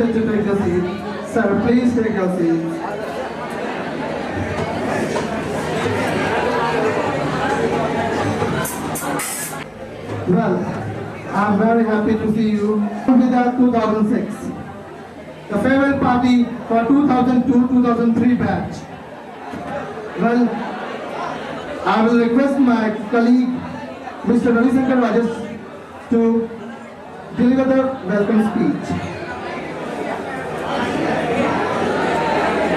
requested to take a seat. Sir, please take your seat. Well, I'm very happy to see you with our 2006, the farewell party for 2002-2003 batch. Well, I will request my colleague, Mr. Ravi Shankar Rajesh, to deliver the welcome speech.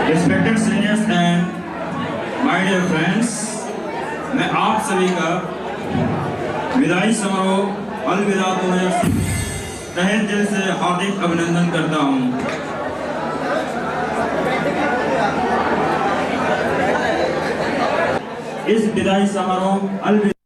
Respected seniors and my dear friends, मैं आप सभी का विदाई समारोह अलविदा 2000 तहे दिल से हार्दिक अभिनंदन करता हूँ। इस विदाई समारोह अलविदा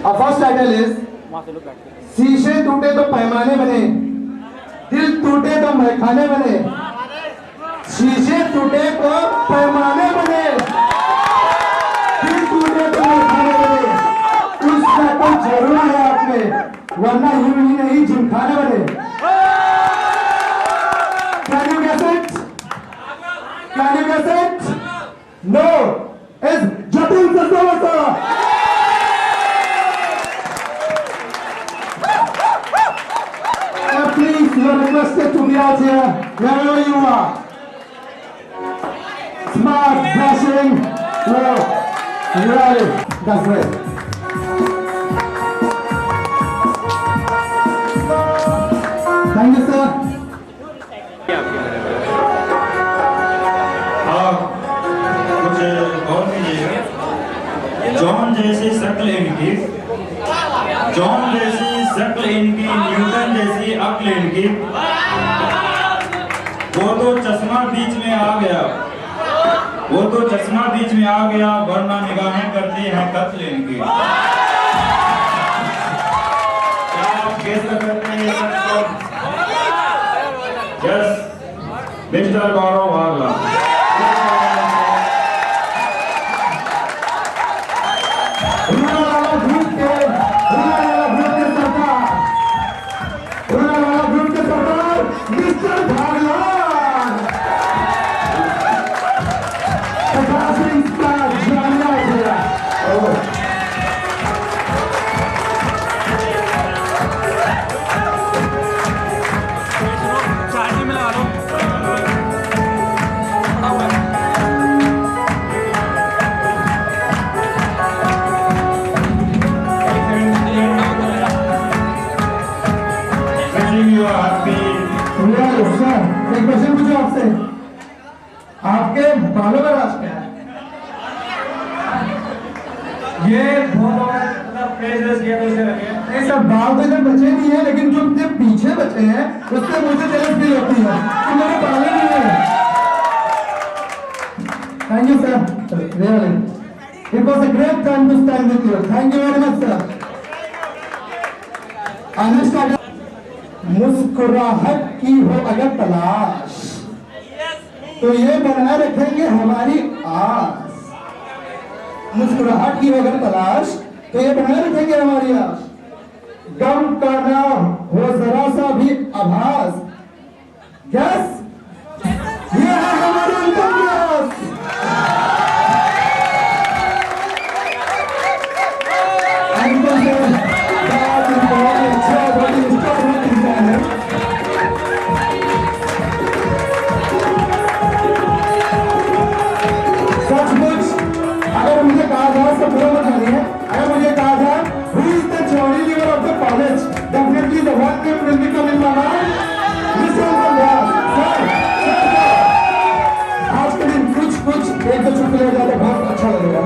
Our first title is शीशे टूटे तो पैमाने बने, दिल टूटे तो महखाने बने, शीशे टूटे तो पैमाने बने, दिल टूटे तो महखाने बने, उसका तो जरूर है आपने, वरना यूं ही नहीं जिमखाने बने। Can you guess it? Can you guess it? No, it's Jatin Sasawasa. Please, you are requested to be out here wherever you are. Smart, dashing, really, that's great. Thank you, sir. कुछ और कीजिएगा। John जैसी शक्ल इनकी, John जैसी शक्ल इनकी, Newton जैसी अक्ल इनकी, वो तो चश्मा बीच में आ गया, वो तो चश्मा बीच में आ गया, वरना निगाहें करती हैं कत्ल इनकी। क्या आप गेस करते हैं? यस, मिस्टर गौरव वागला। एक क्वेश्चन पूछो आपसे, आपके बालों का राज क्या है? ये बहुत मतलब प्रेजेस किया तो इसे रखे सब बाल तो इधर बचे नहीं है, लेकिन जो अपने पीछे बचे हैं उससे मुझे जलन फील होती है कि मेरे बाल नहीं है। Thank you sir, really it was a great time to stand with you. Thank you very much sir. मुस्कुराहट की हो अगर तलाश तो ये बनाए रखेंगे हमारी आस। मुस्कुराहट की हो अगर तलाश तो ये बनाए रखेंगे हमारी आस। गम का ना हो जरा सा भी आभास, यस ये है हमारी अंतिम प्रयास। सचमुच अगर मुझे कहा था, तो बुरा मत मानिए, अगर मुझे कहा था who is the Johnny Lever of the college, definitely the one name will become in my mind, Mr. Vyas। Sir आज के दिन कुछ एक दो चुटकुले हो जाए तो बहुत अच्छा लगेगा।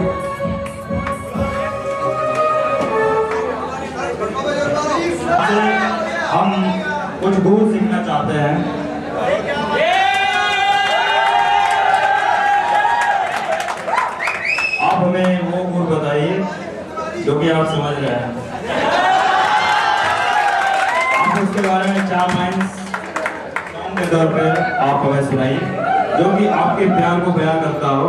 हम कुछ गुर सीखना चाहते हैं। आप हमें वो गुर बताइए जो कि आप समझ रहे हैं। आप उसके बारे में 4 लाइन्स सॉन्ग के तौर पे आप हमें सुनाइए जो कि आपके प्यार को बयां करता हो।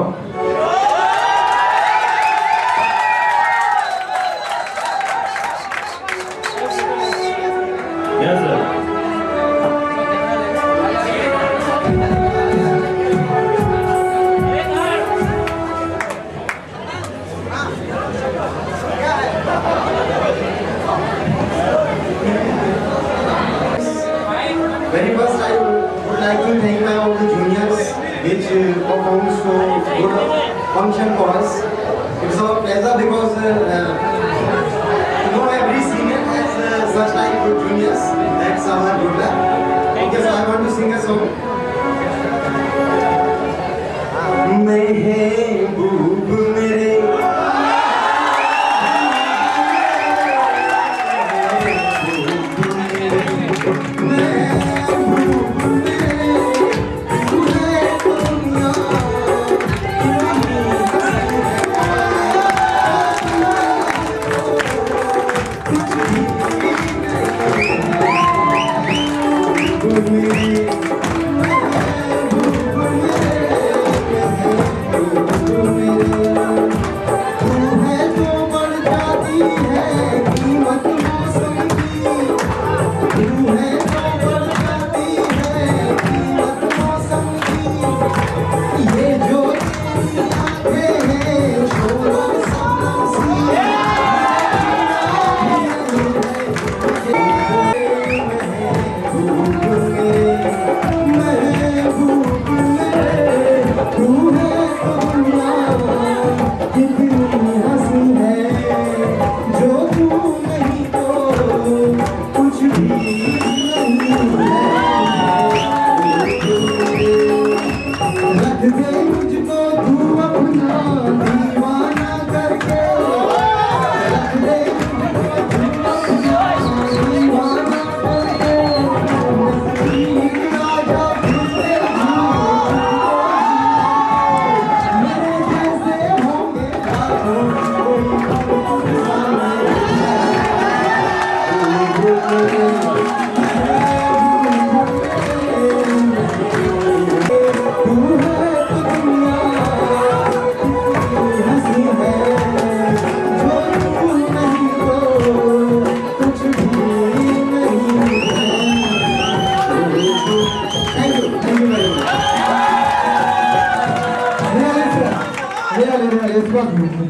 Yes sir. Very first, I would like to thank my all the juniors which performed so good function for us. It's our pleasure because every senior has such like good juniors. That's our good luck. Okay, so I want to sing a song. महबूब मेरे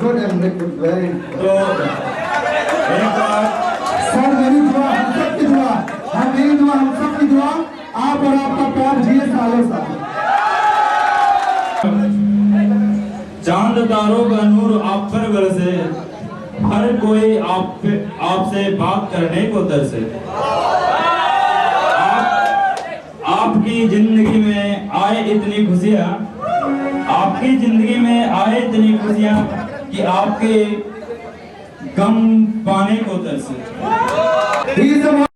good and very तो एक बार sir मेरी दुआ हम सबकी दुआ, हम मेरी दुआ हम सबकी दुआ, आप और आपका प्यार जिए सालों साल। चांद तारों का नूर आप पर बरसे, हर कोई आपसे बात करने को तरसे। आपकी जिंदगी में आए इतनी खुशियाँ, आपकी जिंदगी में आए इतनी खुशियाँ कि आपके गम पाने को तरसे। He is the most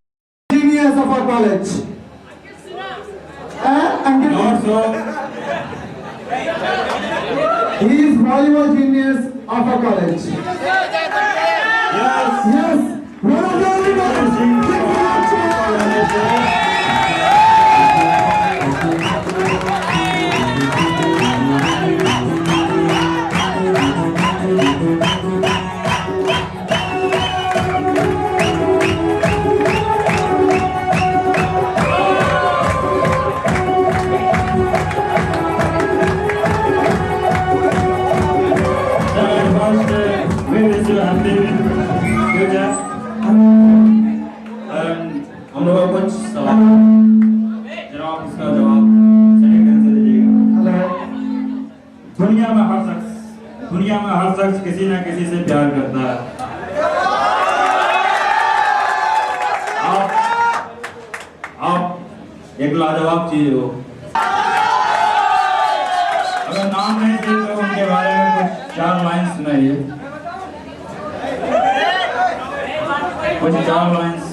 genius of our college. Not so. He is volleyball genius of our college. Yes. Yes. One of the only ones. हम लोग कुछ सवाल जरा आप इसका जवाब सही ढंग से दीजिएगा। Hello. दुनिया में हर शख्स किसी न किसी से प्यार करता है। आप एक लाजवाब चीज हो। अगर नाम नहीं थे तो उनके बारे में कुछ 4 लाइन सुनाइए। कुछ 4 लाइन्स।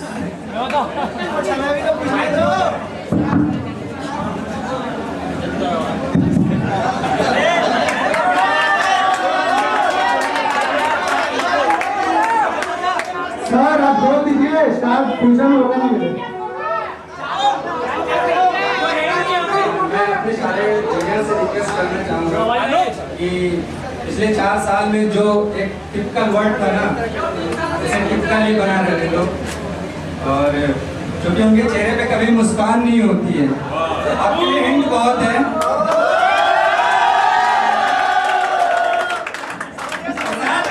सर आप बोल दीजिए स्टार्ट ट्यूशन होगा ना मेरे। मैं अपने सारे जूनियर से रिक्वेस्ट करना चाहूँगा कि पिछले 4 साल में जो एक टिपिकल वर्ड था ना, जैसे टिपिकली बना रहे लोग, और क्योंकि उनके चेहरे पे कभी मुस्कान नहीं होती है। आपके लिए हिंट बहुत है।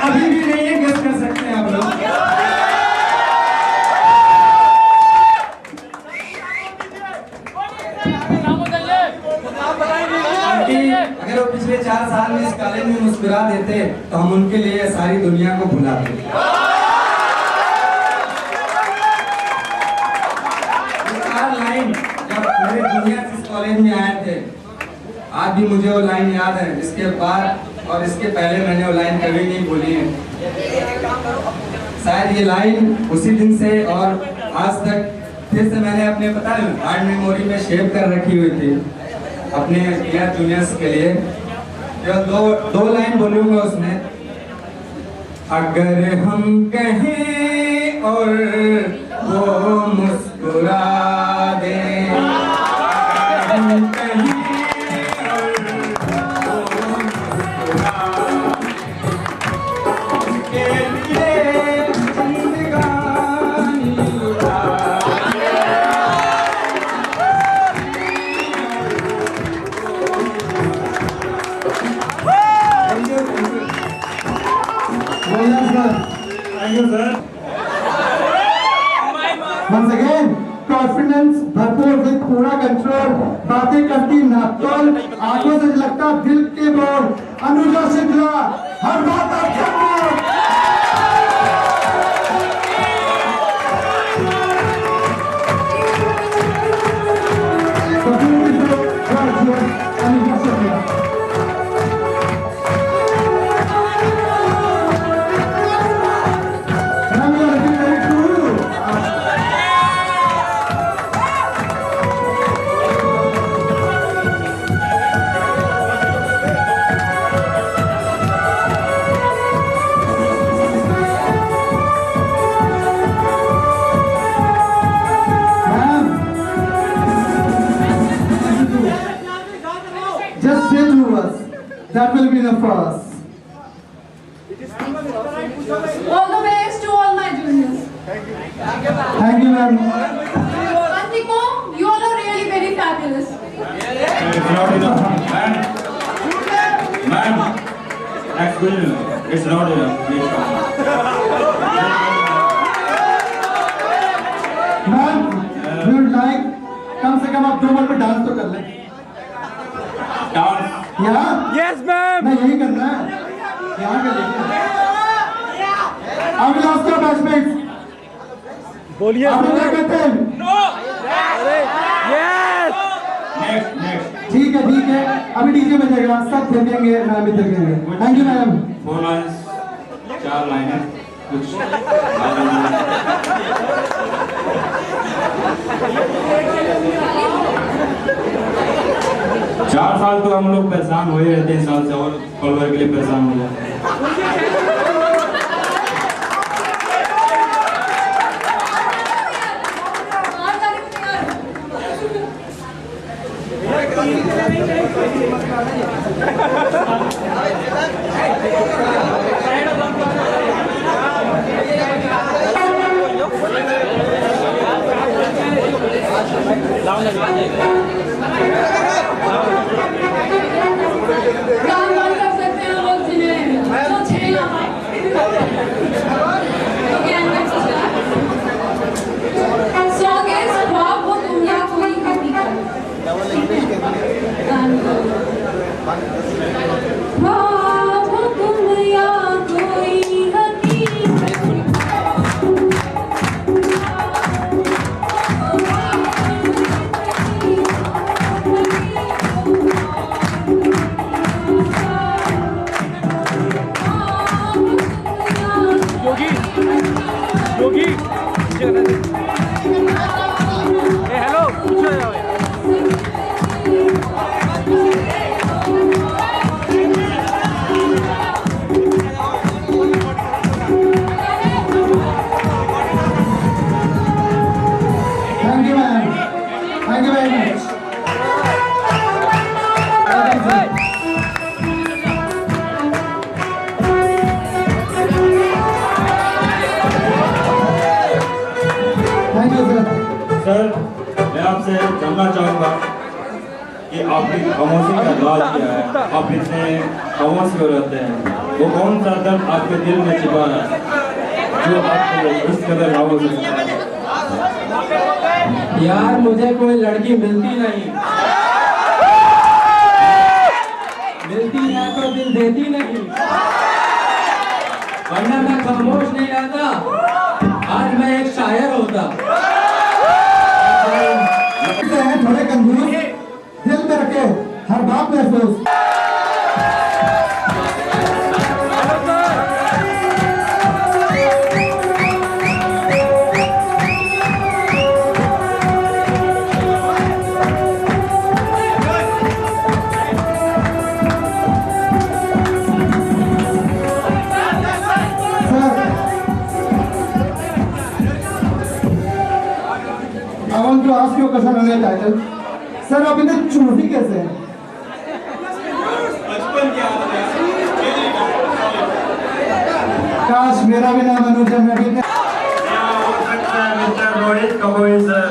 अभी भी नहीं है, गेस कर सकते हैं आप लोग। अगर वो पिछले 4 साल में इस कॉलेज में मुस्कुरा देते तो हम उनके लिए सारी दुनिया को भुलाते। लाइन जब मेरे जूनियर इस कॉलेज में आए थे, आज भी मुझे वो लाइन याद है। इसके बाद और इसके पहले मैंने वो लाइन कभी नहीं बोली है। शायद ये लाइन उसी दिन से और आज तक फिर से मैंने अपने पता है हार्ड मेमोरी में शेव कर रखी हुई थी अपने जूनियर्स के लिए। जो दो लाइन बोलूंगा उसमें, अगर हम कहें और वो मुस्कुरा दे, हम कहें और वो मुस्कुरा के लिए जिंदगानी लुटा Thank you, sir. Once again, confidence भरपूर विद पूरा कंट्रोल, बातें करती नापतोल, आंखों से लगता दिल के बोल, अनुजा शुक्ला हर बात आपके Anuja Shukla. Just say to us, that will be the first. All the best to all my juniors. Thank you, ma'am. Atiko, you all are really very fabulous. It's not enough. Ma'am, next bill. It's not enough. Please come. Ma'am, we would like कम से कम आप 2 minute में dance तो कर लें। Dance. यहाँ? Yes, ma'am. नहीं यही करना है। यहाँ कर लेंगे। अब लास्ट का बैचमेट। बोलिए आप लोग क्या कहते हैं? Yes Next. ठीक है। अभी डीजे बजेगा, सब देखेंगे, नाम भी देखेंगे। Thank you ma'am. 4 lines. 4 लाइनें. कुछ 4 साल तो हम लोग परेशान हो ही रहे, 3 साल से और पल भर के लिए परेशान हो गए। काम बंद कर सकते हैं लोग जिन्हें जो छेना सॉन्ग इज ख्वाब हो तुम या कोई हकीकत ख्वाब हो तुम या कोई योगी योगी हेलो पूछो जाओ Thank you, man. Thank you very much. Thank you, sir. Sir, मैं आपसे जानना चाहूँगा कि आपकी खामोशी का इलाज क्या है? आप इतने खामोश क्यों रहते हैं? वो कौन सा दर्द आपके दिल में छिपा है जो आपको इस कदर खामोश रखता है? यार मुझे कोई लड़की मिलती नहीं, मिलती है तो दिल देती नहीं, वरना मैं खामोश नहीं रहता, आज मैं एक शायर होता। लगते हैं थोड़े कंजूस, दिल में रखे हर बात महसूस। I want to ask you a question on your title. Sir आप इतने चूफी कैसे हैं? काश मेरा भी नाम अनुज है, मैं भी mister Rohit Kapoor sir.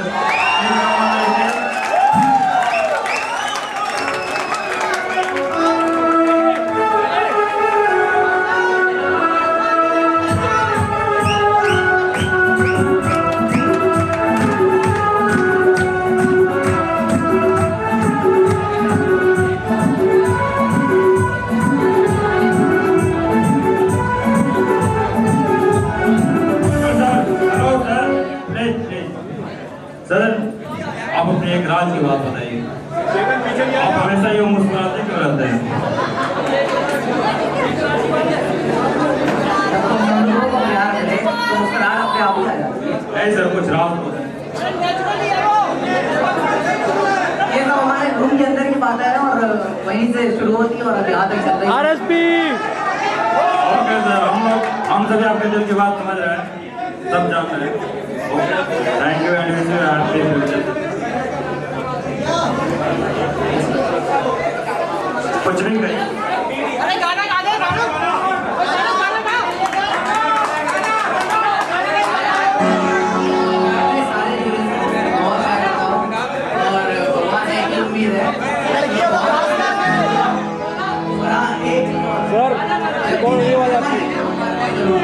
Sir, आप अपने एक राज की बात बताइए, आप हमेशा यूँ मुस्कुराते क्यों रहते हैं? नहीं सर, कुछ राज बताइए। ये सब हमारे रूम के अंदर की बात है और वहीं से शुरू होती है और अभी यहाँ तक चल रही है। आरएसपी ओके सर, हम सभी आपके दिल की बात समझ रहे हैं, सब जान रहे हैं। Thank you and wish you happy future. कुछ नहीं कही। अरे गाना गा दे गाना सारे जीवन बहुत सारे और भगवान से एक उम्मीद है सर कौन ये वाला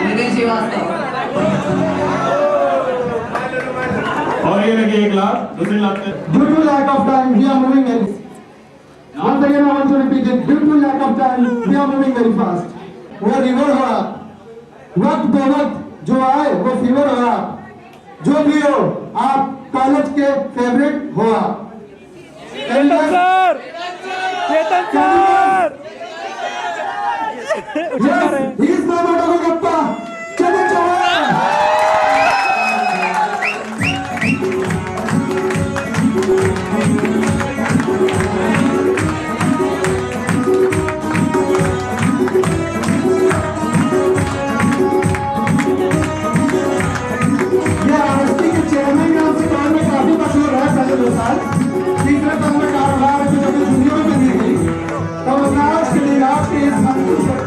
नितिन श्रीवास्तव और ये लगे 1 लाख, दूसरी लाख पे Due to lack of time, we are moving very. Once again, I want to repeat it. Due to lack of time, we are moving very fast. वो रिवर हो आप, वक्त बे वक्त जो आए वो फीवर हो आप, जो भी हो आप कॉलेज के फेवरेट हो आप। चेतन sir Yes, he is no matter what गप्पा, चले जाओ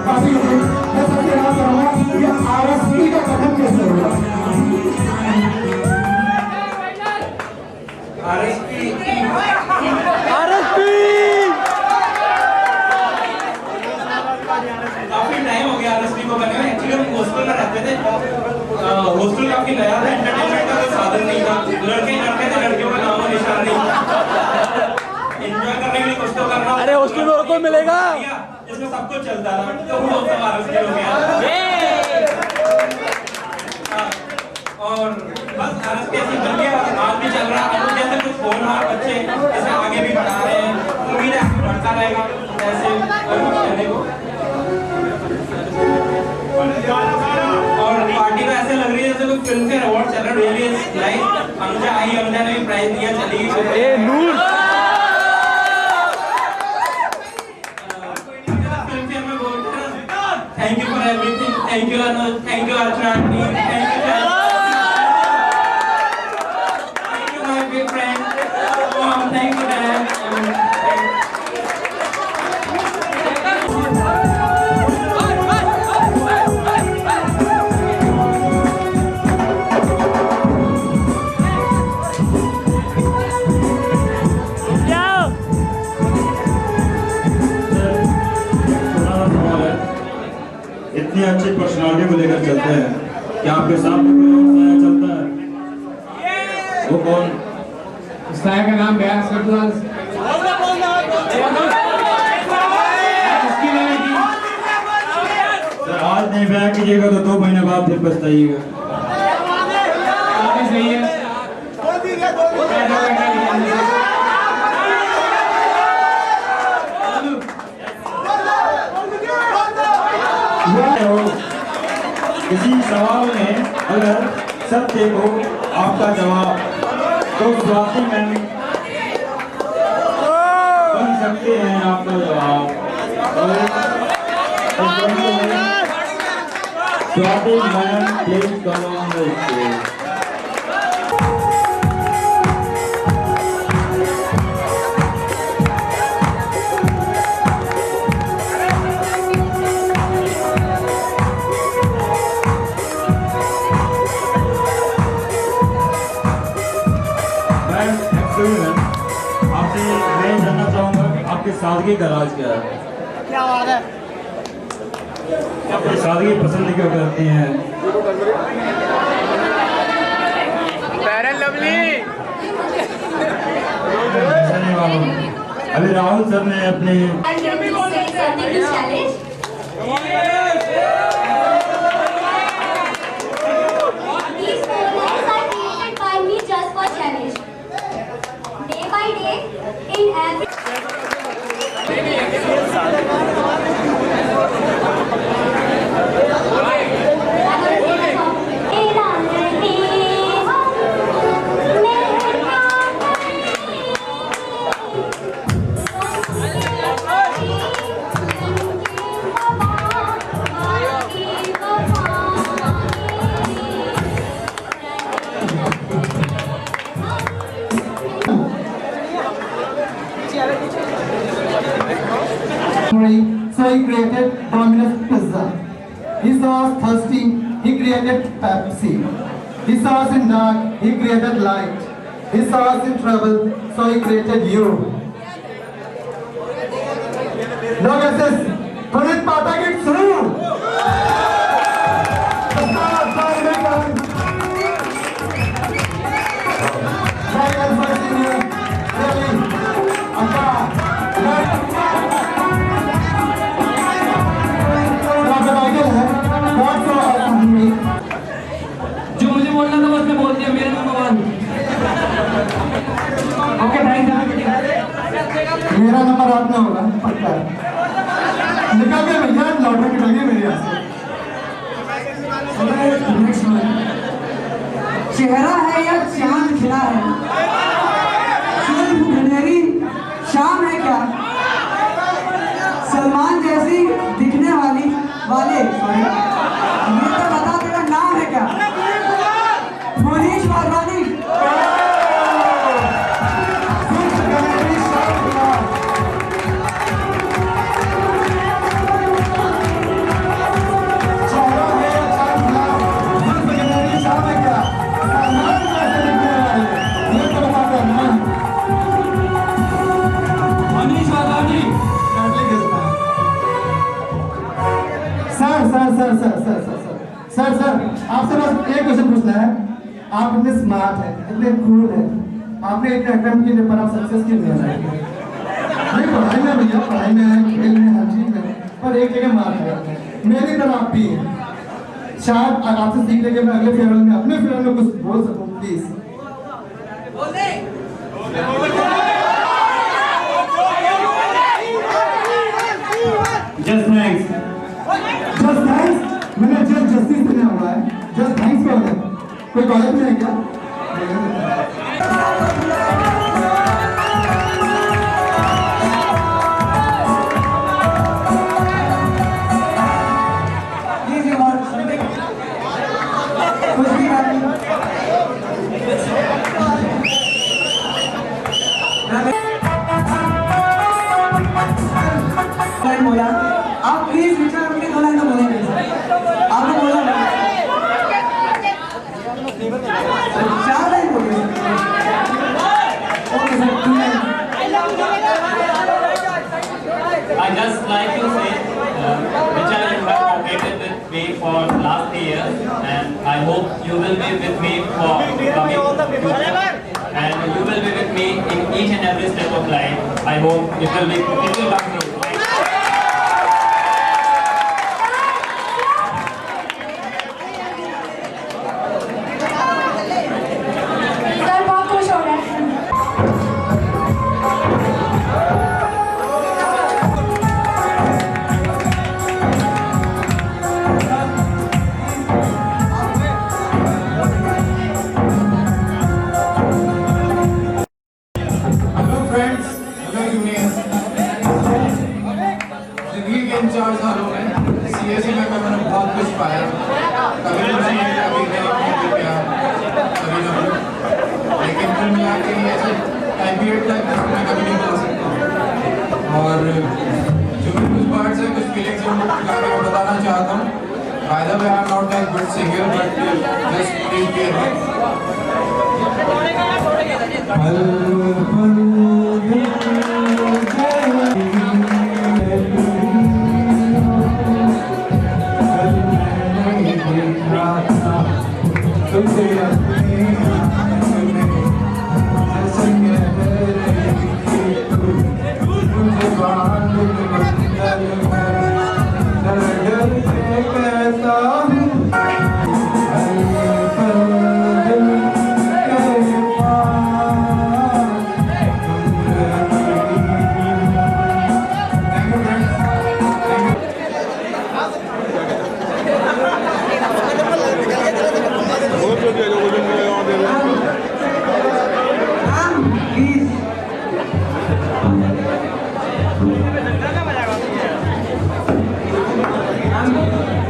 काफी होगी। मैं सबसे बात करूँगा ये आरएसपी का गठन कैसे होगा? काफी टाइम हो गया आरएसपी को बने हुए। एक्चुअली हम हॉस्टल में रहते थे। हॉस्टल काफी नया था, एंटरटेनमेंट का कोई साधन नहीं था। लड़के ही लड़के थे, लड़कियों का नामो निशान नहीं। एंजॉय करने के लिए कुछ तो करना। अरे हॉस्टल में और कौन मिलेगा? इसमें सब कुछ चलता था, तो वो सब आरएसपी हो गया। और बस आरएसपी ऐसे बन गया, आज भी चल रहा है। अब जैसे कुछ होनहार बच्चे ऐसे आगे भी बढ़ा रहे हैं, उम्मीद है बढ़ता रहेगा ऐसे और कुछ करने को। और पार्टी में ऐसे लग रही है जैसे कोई फिल्म के अवार्ड चल रहा है। Really nice. अनुजा आई, अनुजा ने भी प्राइज दिया, चली गई। ए नूर फिल्म फेयर में बोलते हैं thank you for everything, thank you Anuj, thank you Archana aunty, thank you my big friend, thank you dad. इतनी अच्छी पर्सनालिटी को लेकर चलते हैं कि आपके सामने कोई और साया चलता है। वो कौन? साया का नाम बयान कर दो। सर आज नहीं बयान कीजिएगा तो 2 महीने बाद फिर पछताइएगा। सही है। किसी सवाल में अगर सत्य हो आपका जवाब तो स्वाति मैन बन सकते हैं आपका जवाब। Swati man please come on the stage. आपसे मैं जानना चाहूंगा कि आपकी सादगी का राज क्या है? क्या बात है? आपकी सादगी पसंद क्यों करती हैं? ऐसा नहीं मालूम। अभी राहुल सर ने अपने So he created Domino's Pizza. He saw us thirsty, he created Pepsi. He saw us in dark, he created light. He saw us in trouble, so he created you. Now guys, Punit Patakit Suru! जो मुझे बोलना था बस मैं बोल दिया। मेरा number 1। Okay thank you. मेरा नंबर आपने होगा पक्का है। निकल गए भैया, लॉटरी निकल गई मेरे यहाँ से। चेहरा है या चांद खिला है? सिर्फ अंधेरी शाम है क्या? सलमान जैसी दिखने वाले ये तो बता, तेरा नाम है क्या? मोनीश वाधवानी। सर आपसे बस एक क्वेश्चन पूछना है। आप इतने स्मार्ट हैं, इतने कूल हैं, आपने इतने अटेम्प्ट किए पर आप सक्सेस क्यों नहीं आए? नहीं पढ़ाई में भैया, पढ़ाई में, खेल में, हर चीज में, पर एक जगह मार दिया। मेरी तरह आप भी हैं। शायद आपसे सीख लेके मैं अगले फेयरवेल में, अपने फेयरवेल में कुछ बोल सकूं, please. Just thanks. Just thanks, मैंने जस्टिस देना हुआ है। जस्ट थैंक्स कौन है? कोई कॉलेज में है क्या? प्लीज और कुछ भी बात नहीं। लाइन बोला, आप प्लीज विचार अपनी दो लाइन तो बोलेंगे। आपने बोला चार लाइन बोलिए। ओके सर, ठीक है। I just like to say, Richard, you have cooperated with me for last 3 years, and I hope you will be with me for coming future, and you will be with me in each and every step of life. I hope it will come true. Sir बहुत खुश हो रहे हैं। Hello friends, hello juniors. जिंदगी के इन 4 सालों में CSE में मैंने बहुत कुछ पाया। कभी खुशी, कभी नहीं, कभी प्यार, कभी नफरत। लेकिन कुल मिला के ये ऐसे टाइम पीरियड तक मैं कभी नहीं भूल सकता। और जो भी कुछ वर्ड्स हैं, कुछ फीलिंग्स हैं, मैं बताना चाहता हूँ। By the way, I'm not that good singer, but just please be along.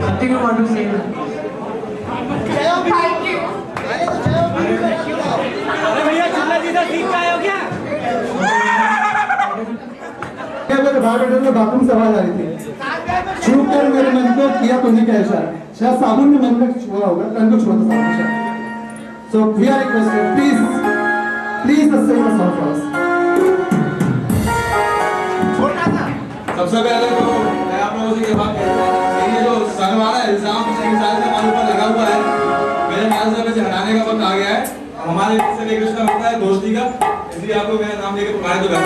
Nothing you want to say? Thank you. भैया चिल्ला सीधा सीख के आए हो क्या? मेरे बाथरूम में बाथरूम से आवाज आ रही थी। छू कर मेरे मन को किया तूने क्या इशारा? शायद साबुन ने मन को छुआ होगा, तन को छुआ था साबुन शायद। So we are requested, please the sing a song for us. सबसे पहले तो मैं आप लोगों से ये बात कहूँगा कि ये जो सलवार है इल्जाम पिछले साल से हमारे ऊपर लगा हुआ है, मेरे ख्याल से हमें हटाने का वक्त आ गया है। हमारे बीच से एक रिश्ता होता है दोस्ती का, इसलिए आपको मेरा नाम लेके पुकारे तो बेहतर।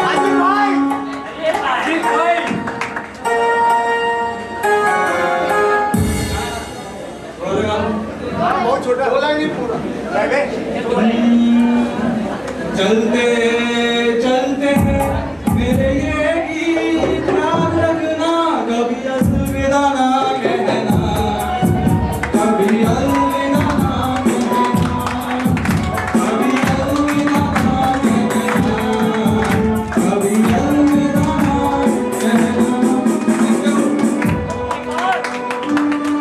बहुत छोटा बोला नहीं पूरा। चलते चलते मेरे ये गीत याद रखना, कभी अलविदा ना कहना, कभी अलविदा ना कहना, कभी अलविदा ना कहना, कभी अलविदा ना कहना।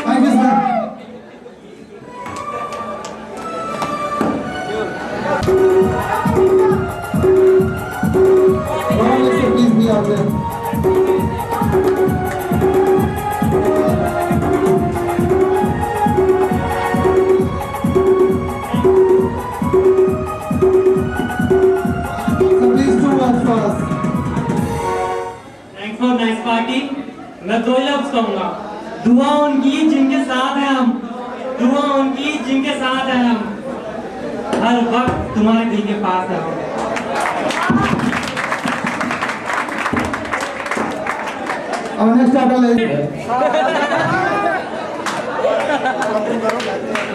Thank you, sir. Please be out there. So please do words for us. Thanks for nice party. मैं 2 लफ्ज कहूँगा। दुआ उनकी जिनके साथ हैं हम, दुआ उनकी जिनके साथ हैं हम, हर वक्त तुम्हारे दिल के पास है हम। और नेक्स्ट टाइटल है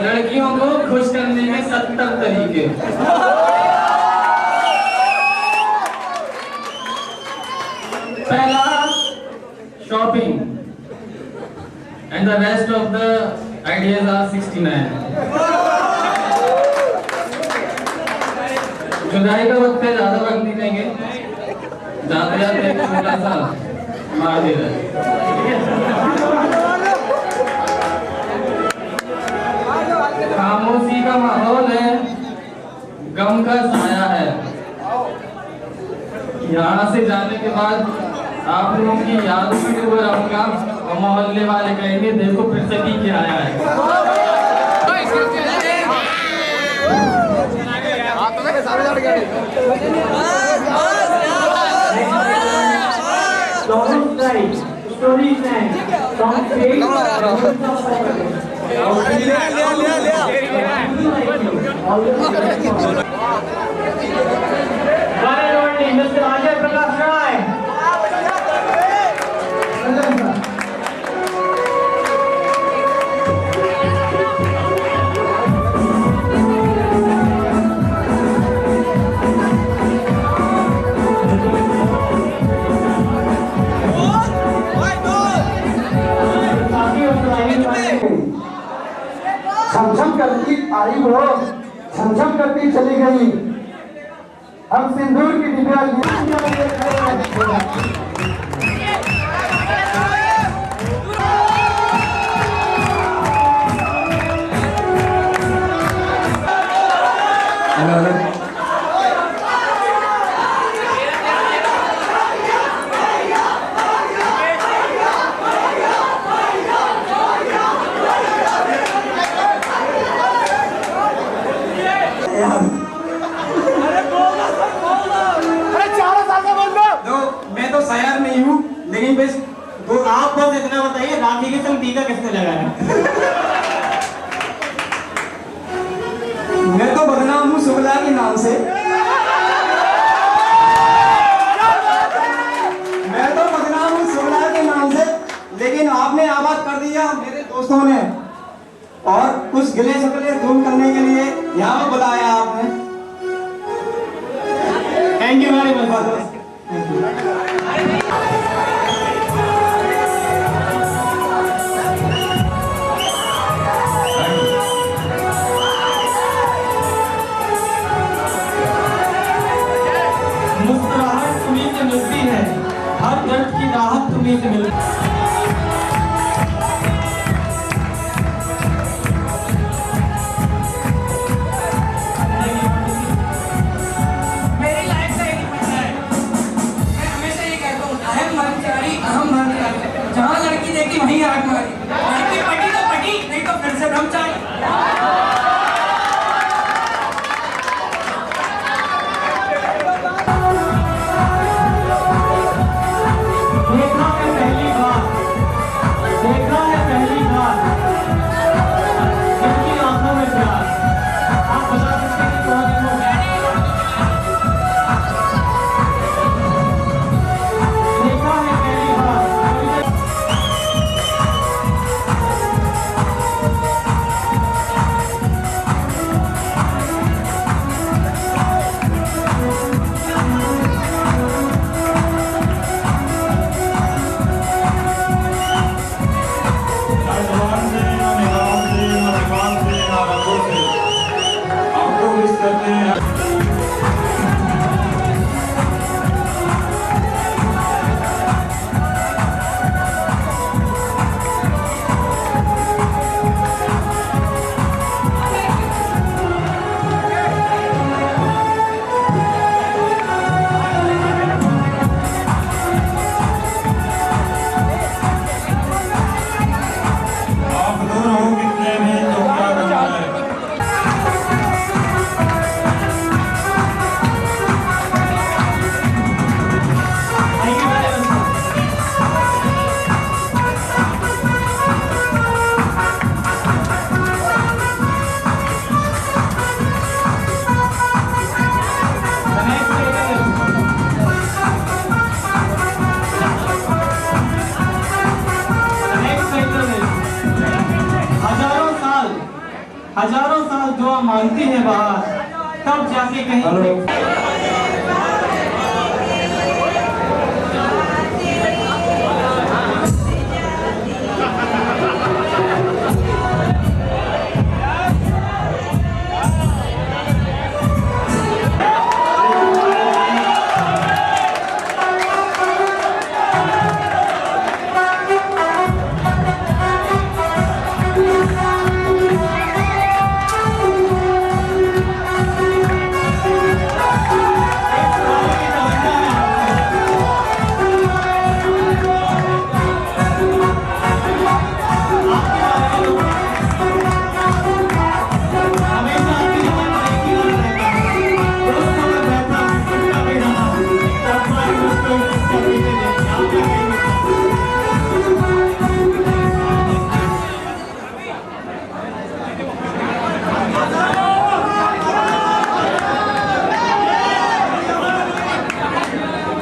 लड़कियों को खुश करने में 70 तरीके। पहला shopping and the rest of the ideas are 69. जुदाई का वक्त है, ज्यादा वक्त नहीं देंगे, जाते जाते एक छोटा सा मार दे रहा है। खामोशी का माहौल है, गम का साया है। यहाँ से जाने के बाद आप लोगों की याद में डूबे रहूंगा और मोहल्ले वाले कहेंगे देखो फिर से पी के आया है। मिस्टर अजय प्रकाश राय। छमछम करती आई वो, छमछम करती चली गई, हम सिंदूर की डिबिया मैं तो शायर नहीं हूँ, लेकिन बस तो आप बस इतना बताइए राखी के संग टीका किसने लगाया? मैं तो बदनाम हूँ शुक्ला के नाम से। मैं तो बदनाम हूँ शुक्ला के नाम से, लेकिन आपने आबाद कर दिया मेरे दोस्तों ने, और कुछ गिले शकले दूर करने के लिए यहाँ बुलाया आपने। Thank you very much. मुस्कुराहट तुम्हीं से मिलती है, हर दर्द की राहत तुम्हीं से मिलती है। मेरी लाइफ से एक मसला है, मैं हमेशा ये कहता हूँ अहम कर्मचारी अहम कर्मचारी, जहाँ लड़की देखी वहीं आग मारी, लड़की पटी तो पटी, नहीं तो फिर से ब्रह्मचारी। देखा है पहली बार जिनकी आंखों में प्यार, आप बता सकते हैं कौन है वो? देखा है पहली बार कितने में तो क्या करना है? हजारों साल दुआ मांगती है बाहर, तब जाके कहीं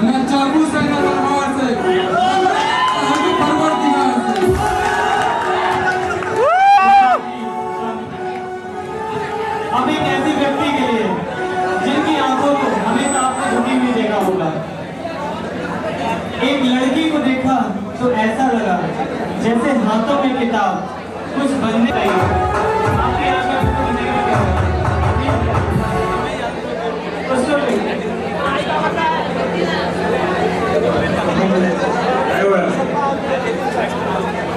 मैं चाकू से न तलवार से, आगे परवरदिगार से। अब एक ऐसी व्यक्ति के लिए जिनकी आंखों को हमेशा आपने झुकी हुई देखा होगा। एक लड़की को देखा तो ऐसा लगा जैसे हाथों में किताब कुछ बनने लगी। आपके आगे कुछ नहीं लगा। तो सुन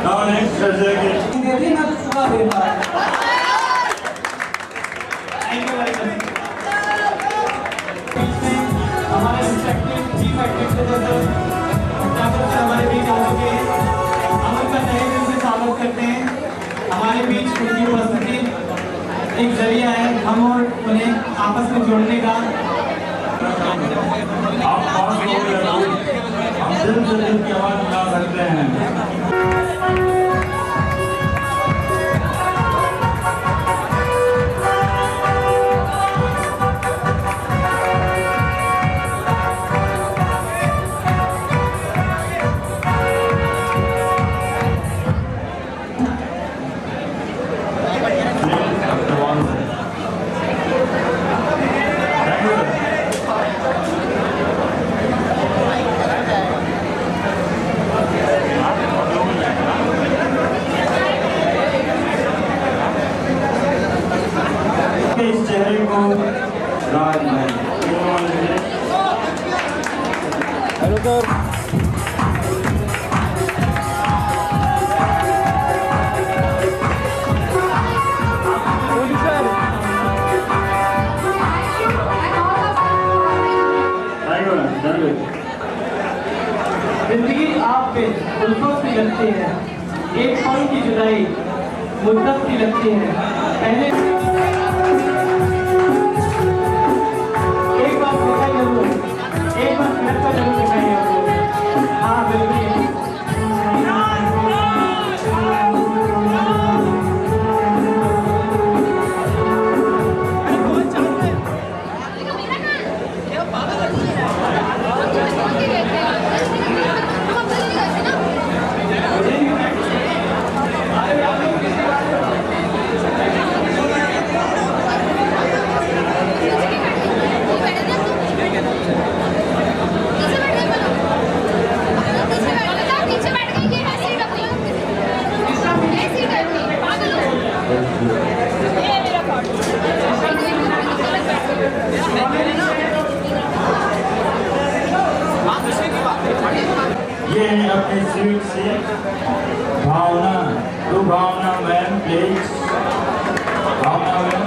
Now next subject देखिए ना सुबह दे रहा है। Thank you very much. हमारे रिस्पेक्टिव चीफ एडमिनिस्ट्रेटर डॉक्टर हमारे बीच आ चुके हैं। हम उनका तहे दिल से स्वागत करते हैं। हमारे बीच उनकी उपस्थिति एक जरिया है हम और उन्हें आपस में जोड़ने का। आप पास हो गए, हम दिल से दिल की आवाज उठा सकते हैं। इस चेहरे को राजमहल हेलो सर। जिंदगी आप पे उल्फत सी लगती है, एक पल की जुदाई मुद्दत सी लगती है। पहले एक बार दिखाई जरूर, एक बार घर पर जरूर दिखाई जरूर। हाँ बिल्कुल। ये है अपनी स्वीट से भावना। तो Bhavana ma'am please, Bhavana ma'am,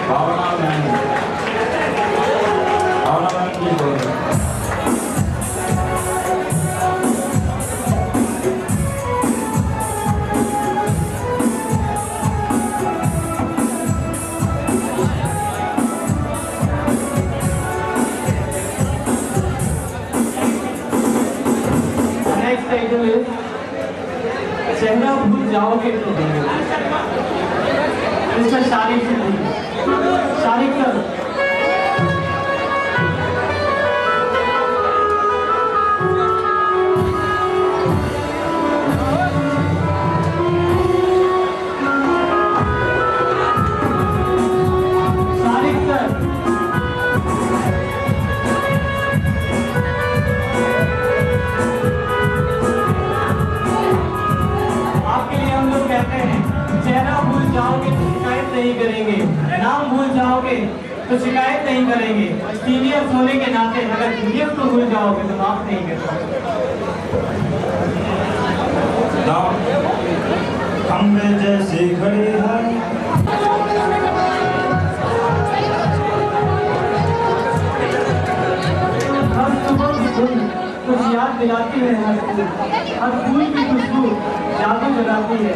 Bhavana ma'am, Bhavana ma'am please बोलो। चेहरा भूल जाओगे तो मिस्टर शारिक सर। भूल जाओगे तो शिकायत नहीं करेंगे, नाम भूल जाओगे तो शिकायत नहीं करेंगे, सीनियर्स होने के नाते अगर जूनियर्स को भूल जाओगे तो माफ नहीं करेंगे। खंबे जैसी घड़ी है हर सुबह की धुन कुछ याद दिलाती है, हर फूल की खुशबू जादू जगाती है,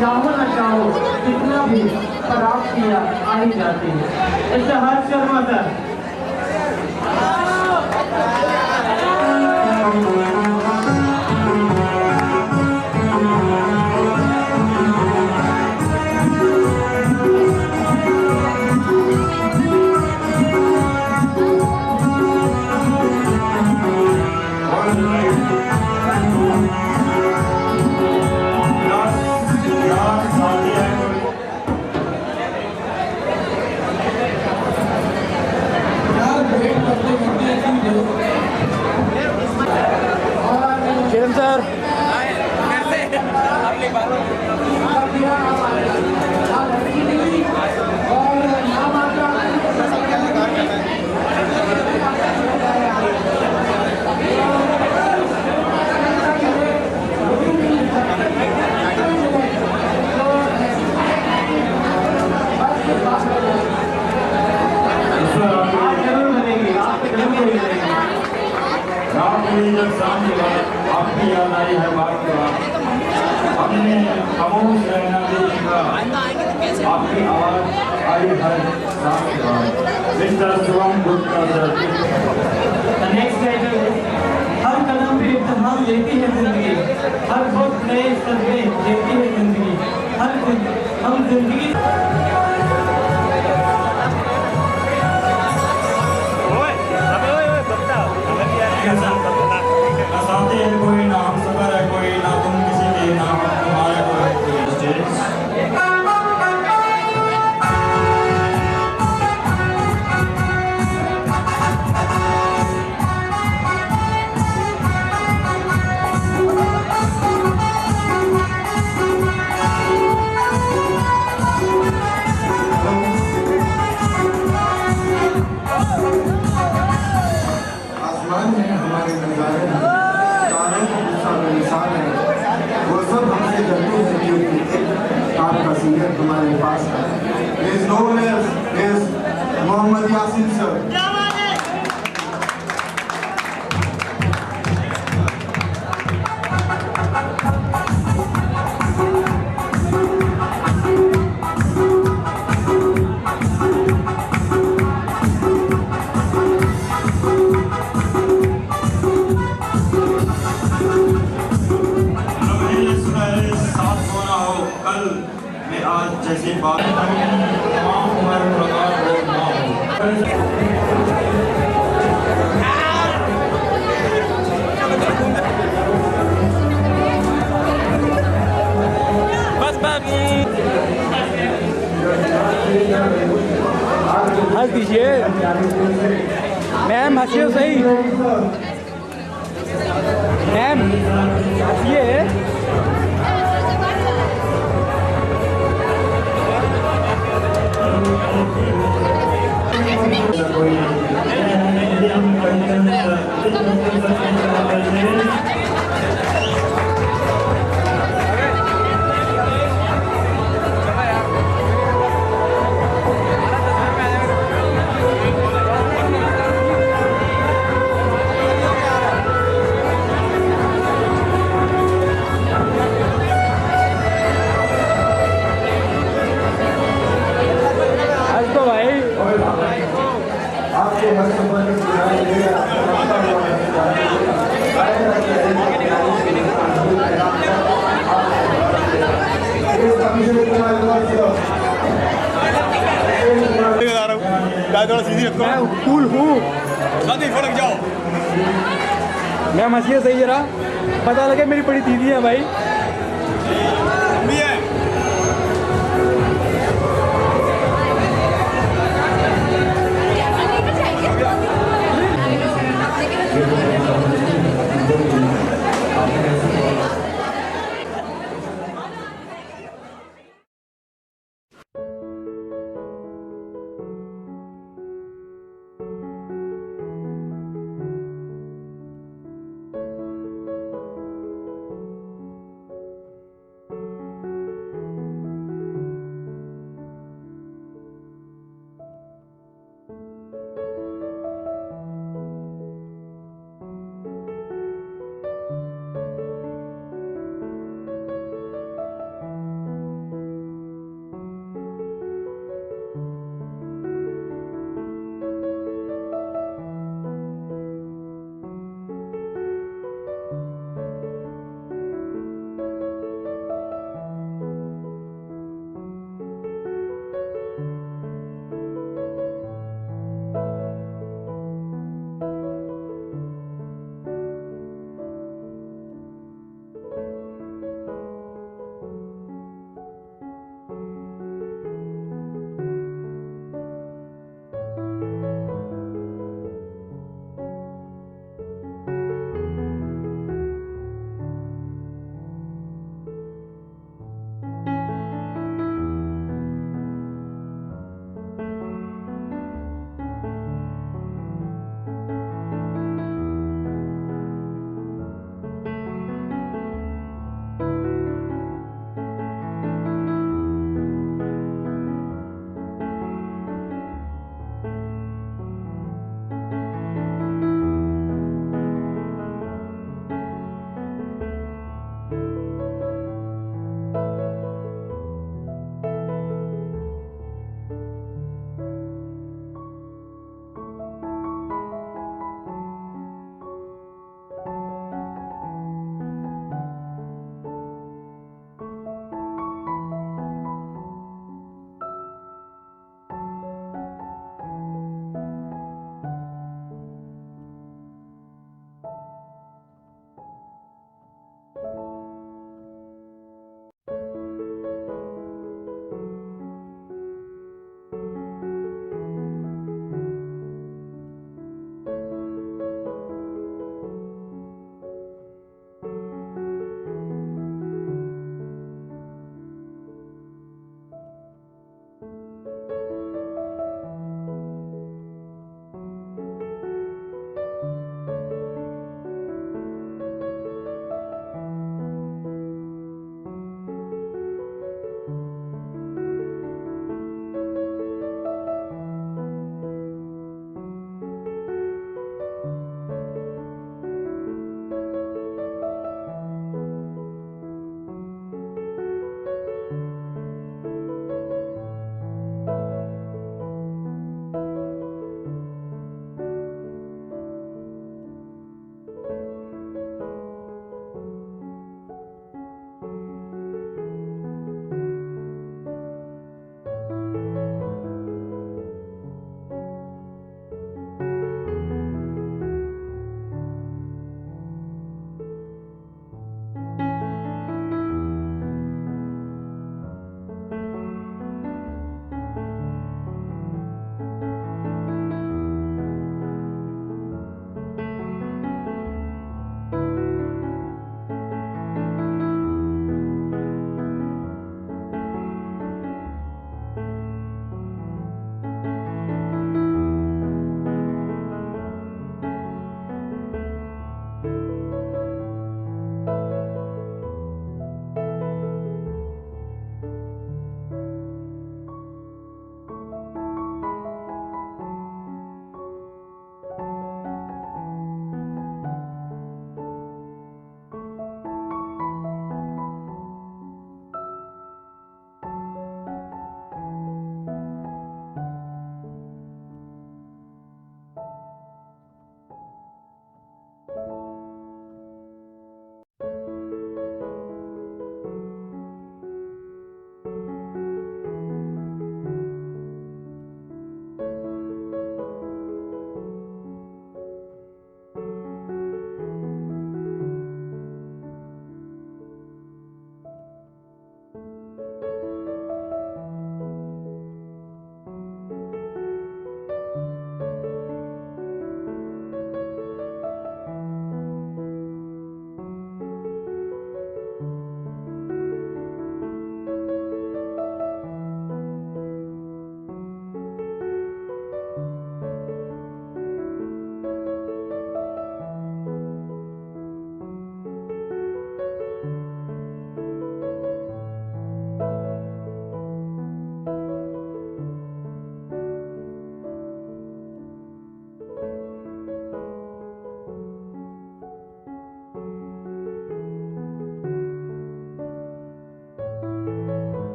चाहो न चाहो कितना भी पर आपकी याद आ ही जाती है। इससे हर शर्मा सर आपकी याद आई है बात के बाद हमने खामोश रहना देखा, आपकी आवाज आई है साथ के बाद। Mister Shivam Gupta sir. Next title है हर कदम पे इम्तिहान लेती है जिंदगी, हर वक्त नए सदमे देती है जिंदगी, हम जिंदगी साथी है कोई ना हम सफर है कोई ना तुम किसी के ना तुम्हारे कोई स्टेज। आसमान में हमारे नजारे हैं, तारों को गुस्सा में निशान है, वो सब हमसे डरते हैं क्योंकि एक आपका सीनियर हमारे पास है। Is known as Mohammad Yasin sir. जैसी बात तमाम उम्र प्रकार हो ना हो। हंस दीजिए मैम, हंसिए सही मैम, हंसिए। कूल हूँ मैम, हंसिए सही जरा, पता लगे मेरी बड़ी दीदी है भाई।